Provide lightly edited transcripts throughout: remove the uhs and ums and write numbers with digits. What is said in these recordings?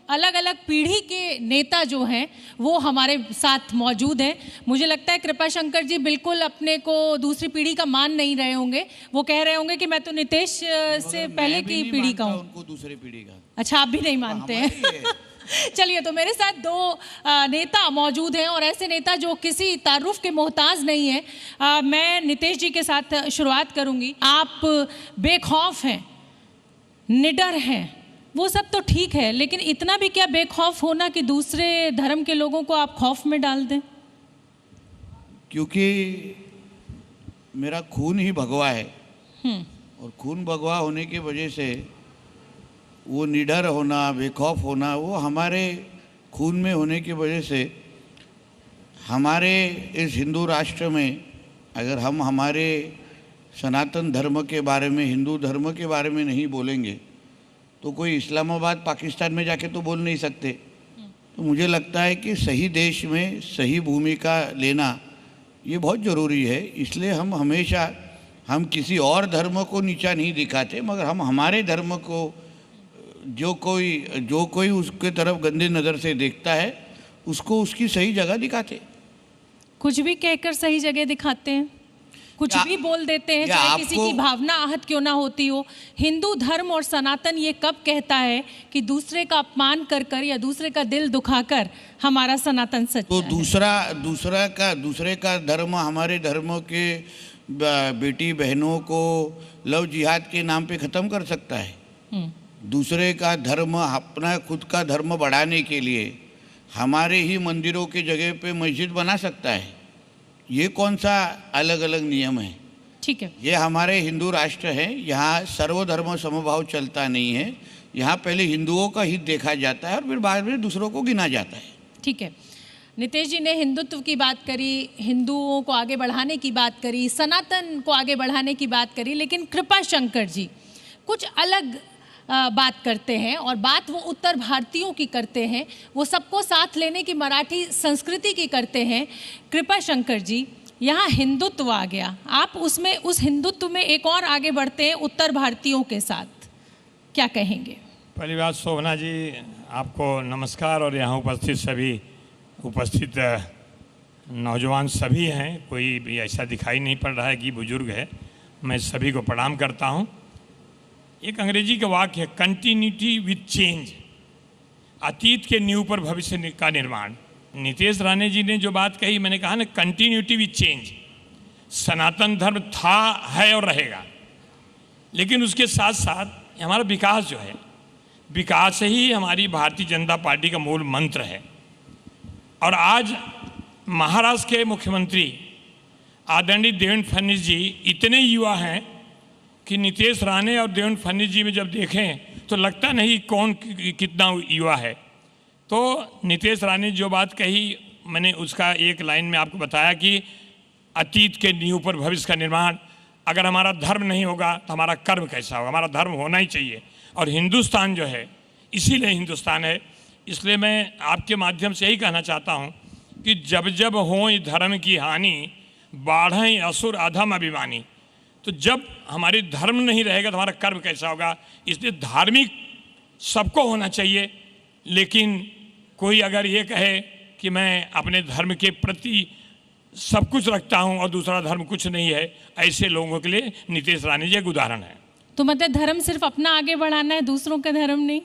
अलग अलग पीढ़ी के नेता जो हैं वो हमारे साथ मौजूद हैं। मुझे लगता है कृपा शंकर जी बिल्कुल अपने को दूसरी पीढ़ी का मान नहीं रहे होंगे, वो कह रहे होंगे कि मैं तो नीतीश से पहले की पीढ़ी का हूँ। उनको दूसरी पीढ़ी का अच्छा, आप भी नहीं मानते हैं? चलिए, तो मेरे साथ दो नेता मौजूद हैं और ऐसे नेता जो किसी तारुफ के मोहताज नहीं है। मैं नीतीश जी के साथ शुरुआत करूंगी। आप बेखौफ हैं, निडर हैं, वो सब तो ठीक है, लेकिन इतना भी क्या बेखौफ होना कि दूसरे धर्म के लोगों को आप खौफ में डाल दें? क्योंकि मेरा खून ही भगवा है और खून भगवा होने की वजह से वो निडर होना, बेखौफ होना, वो हमारे खून में होने की वजह से हमारे इस हिंदू राष्ट्र में अगर हम हमारे सनातन धर्म के बारे में, हिंदू धर्म के बारे में नहीं बोलेंगे तो कोई इस्लामाबाद पाकिस्तान में जाके तो बोल नहीं सकते। तो मुझे लगता है कि सही देश में सही भूमिका लेना ये बहुत ज़रूरी है। इसलिए हम हमेशा हम किसी और धर्म को नीचा नहीं दिखाते, मगर हम हमारे धर्म को जो कोई उसके तरफ गंदे नज़र से देखता है उसको उसकी सही जगह दिखाते। कुछ भी कहकर सही जगह दिखाते हैं, कुछ भी बोल देते हैं, चाहे किसी की भावना आहत क्यों ना होती हो। हिंदू धर्म और सनातन ये कब कहता है कि दूसरे का अपमान कर कर या दूसरे का दिल दुखाकर हमारा सनातन सच तो दूसरे का धर्म हमारे धर्म के बेटी बहनों को लव जिहाद के नाम पे ख़त्म कर सकता है। दूसरे का धर्म अपना खुद का धर्म बढ़ाने के लिए हमारे ही मंदिरों की जगह पे मस्जिद बना सकता है। ये कौन सा अलग अलग नियम है? ठीक है, ये हमारे हिंदू राष्ट्र है, यहाँ सर्वधर्म समभाव चलता नहीं है। यहाँ पहले हिंदुओं का हित देखा जाता है और फिर बाद में दूसरों को गिना जाता है। ठीक है, नीतीश जी ने हिंदुत्व की बात करी, हिंदुओं को आगे बढ़ाने की बात करी, सनातन को आगे बढ़ाने की बात करी, लेकिन कृपा शंकर जी कुछ अलग बात करते हैं और बात वो उत्तर भारतीयों की करते हैं, वो सबको साथ लेने की मराठी संस्कृति की करते हैं। कृपा शंकर जी, यहाँ हिंदुत्व आ गया, आप उसमें उस हिंदुत्व में एक और आगे बढ़ते हैं उत्तर भारतीयों के साथ, क्या कहेंगे? पहली बात शोभना जी, आपको नमस्कार और यहाँ उपस्थित सभी उपस्थित नौजवान सभी हैं, कोई भी ऐसा दिखाई नहीं पड़ रहा है कि बुजुर्ग है। मैं सभी को प्रणाम करता हूँ। एक अंग्रेजी का वाक्य है, कंटिन्यूटी विथ चेंज, अतीत के नींव पर भविष्य का निर्माण। नीतीश राणे जी ने जो बात कही, मैंने कहा ना, कंटिन्यूटी विथ चेंज। सनातन धर्म था, है और रहेगा, लेकिन उसके साथ साथ हमारा विकास जो है, विकास ही हमारी भारतीय जनता पार्टी का मूल मंत्र है। और आज महाराष्ट्र के मुख्यमंत्री आदरणीय देवेंद्र फडणवीस जी इतने युवा हैं कि नीतीश राणे और देवेंद्र फडणवीस जी में जब देखें तो लगता नहीं कौन कितना युवा है। तो नीतीश राणे जो बात कही, मैंने उसका एक लाइन में आपको बताया कि अतीत के नींव पर भविष्य का निर्माण। अगर हमारा धर्म नहीं होगा तो हमारा कर्म कैसा होगा? हमारा धर्म होना ही चाहिए। और हिंदुस्तान जो है, इसीलिए हिंदुस्तान है। इसलिए मैं आपके माध्यम से यही कहना चाहता हूँ कि जब जब हों धर्म की हानि, बाढ़ें असुर अधम अभिमानी। तो जब हमारी धर्म नहीं रहेगा तो हमारा कर्म कैसा होगा? इसलिए धार्मिक सबको होना चाहिए, लेकिन कोई अगर ये कहे कि मैं अपने धर्म के प्रति सब कुछ रखता हूं और दूसरा धर्म कुछ नहीं है, ऐसे लोगों के लिए नीतीश राणे जी एक उदाहरण है। तो मतलब धर्म सिर्फ अपना आगे बढ़ाना है, दूसरों का धर्म नहीं?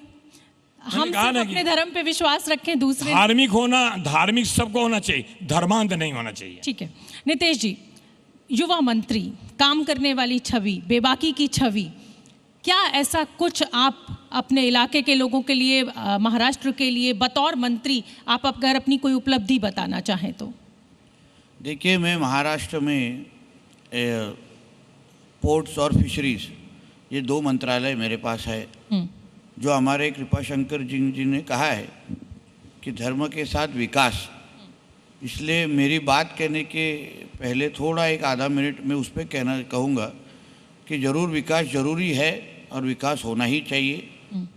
हम सिर्फ अपने धर्म पे विश्वास रखें, दूसरे धार्मिक होना, धार्मिक सबको होना चाहिए, धर्मांध नहीं होना चाहिए। ठीक है नीतीश जी, युवा मंत्री, काम करने वाली छवि, बेबाकी की छवि, क्या ऐसा कुछ आप अपने इलाके के लोगों के लिए, महाराष्ट्र के लिए बतौर मंत्री आप अगर अपनी कोई उपलब्धि बताना चाहें तो? देखिए, मैं महाराष्ट्र में पोर्ट्स और फिशरीज, ये दो मंत्रालय मेरे पास है। जो हमारे कृपा शंकर जी ने कहा है कि धर्म के साथ विकास, इसलिए मेरी बात कहने के पहले थोड़ा एक आधा मिनट में उस पर कहूँगा कि ज़रूर विकास ज़रूरी है और विकास होना ही चाहिए।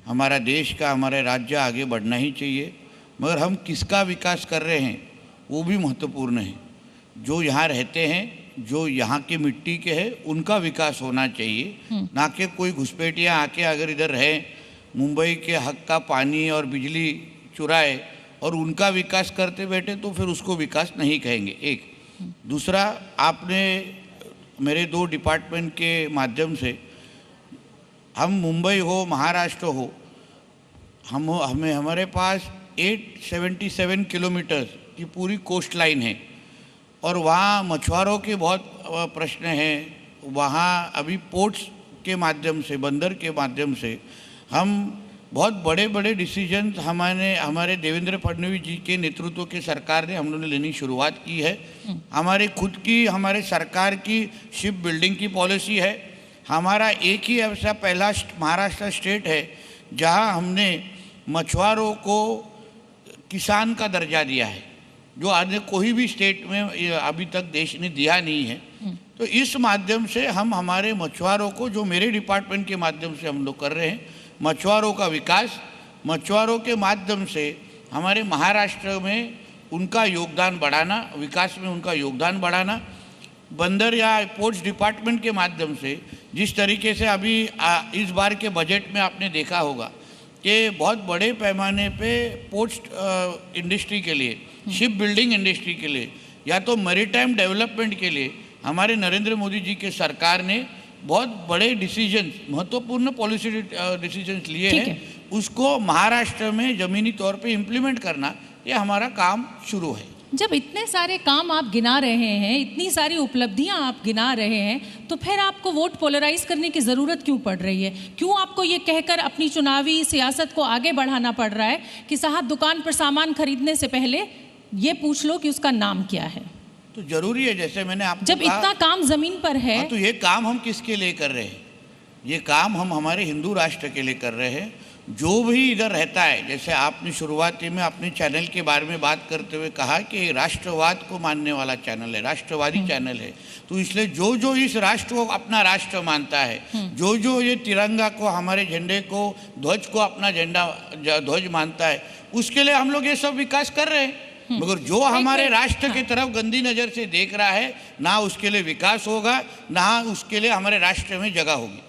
हमारा देश का, हमारे राज्य आगे बढ़ना ही चाहिए, मगर हम किसका विकास कर रहे हैं वो भी महत्वपूर्ण है। जो यहाँ रहते हैं, जो यहाँ की मिट्टी के हैं, उनका विकास होना चाहिए, ना कि कोई घुसपैठियाँ आके अगर इधर रहें, मुंबई के हक का पानी और बिजली चुराए और उनका विकास करते बैठे तो फिर उसको विकास नहीं कहेंगे। एक दूसरा, आपने मेरे 2 डिपार्टमेंट के माध्यम से, हम मुंबई हो महाराष्ट्र हो, हमारे पास 877 किलोमीटर की पूरी कोस्ट लाइन है और वहाँ मछुआरों के बहुत प्रश्न हैं। वहाँ अभी पोर्ट्स के माध्यम से, बंदर के माध्यम से हम बहुत बड़े बड़े डिसीजन हमारे देवेंद्र फडणवीस जी के नेतृत्व के सरकार ने हम लोगों ने लेनी शुरुआत की है। हमारे सरकार की शिप बिल्डिंग की पॉलिसी है। हमारा एक ही ऐसा पहला महाराष्ट्र स्टेट है जहां हमने मछुआरों को किसान का दर्जा दिया है, जो अन्य कोई भी स्टेट में अभी तक देश ने दिया नहीं है। तो इस माध्यम से हम हमारे मछुआरों को, जो मेरे डिपार्टमेंट के माध्यम से हम लोग कर रहे हैं, मछुआरों का विकास, मछुआरों के माध्यम से हमारे महाराष्ट्र में उनका योगदान बढ़ाना, विकास में उनका योगदान बढ़ाना, बंदर या पोर्ट्स डिपार्टमेंट के माध्यम से जिस तरीके से अभी इस बार के बजट में आपने देखा होगा कि बहुत बड़े पैमाने पे पोर्ट्स इंडस्ट्री के लिए, शिप बिल्डिंग इंडस्ट्री के लिए, या तो मैरीटाइम डेवलपमेंट के लिए हमारे नरेंद्र मोदी जी के सरकार ने बहुत बड़े डिसीजन, महत्वपूर्ण पॉलिसी डिसीजंस लिए हैं। उसको महाराष्ट्र में ज़मीनी तौर पे इम्प्लीमेंट करना, ये हमारा काम शुरू है। जब इतने सारे काम आप गिना रहे हैं, इतनी सारी उपलब्धियां आप गिना रहे हैं, तो फिर आपको वोट पोलराइज करने की ज़रूरत क्यों पड़ रही है? क्यों आपको ये कहकर अपनी चुनावी सियासत को आगे बढ़ाना पड़ रहा है कि साहब दुकान पर सामान खरीदने से पहले ये पूछ लो कि उसका नाम क्या है? तो जरूरी है, जैसे मैंने आपको जब इतना काम जमीन पर है, तो ये काम हम किसके लिए कर रहे हैं? ये काम हम हमारे हिंदू राष्ट्र के लिए कर रहे हैं। जो भी इधर रहता है, जैसे आपने शुरुआती में अपने चैनल के बारे में बात करते हुए कहा कि राष्ट्रवाद को मानने वाला चैनल है, राष्ट्रवादी चैनल है, तो इसलिए जो जो इस राष्ट्र को अपना राष्ट्र मानता है, जो जो ये तिरंगा को, हमारे झंडे को, ध्वज को अपना ध्वज मानता है, उसके लिए हम लोग ये सब विकास कर रहे हैं। मगर जो हमारे राष्ट्र की तरफ गंदी नज़र से देख रहा है, ना उसके लिए विकास होगा, ना उसके लिए हमारे राष्ट्र में जगह होगी।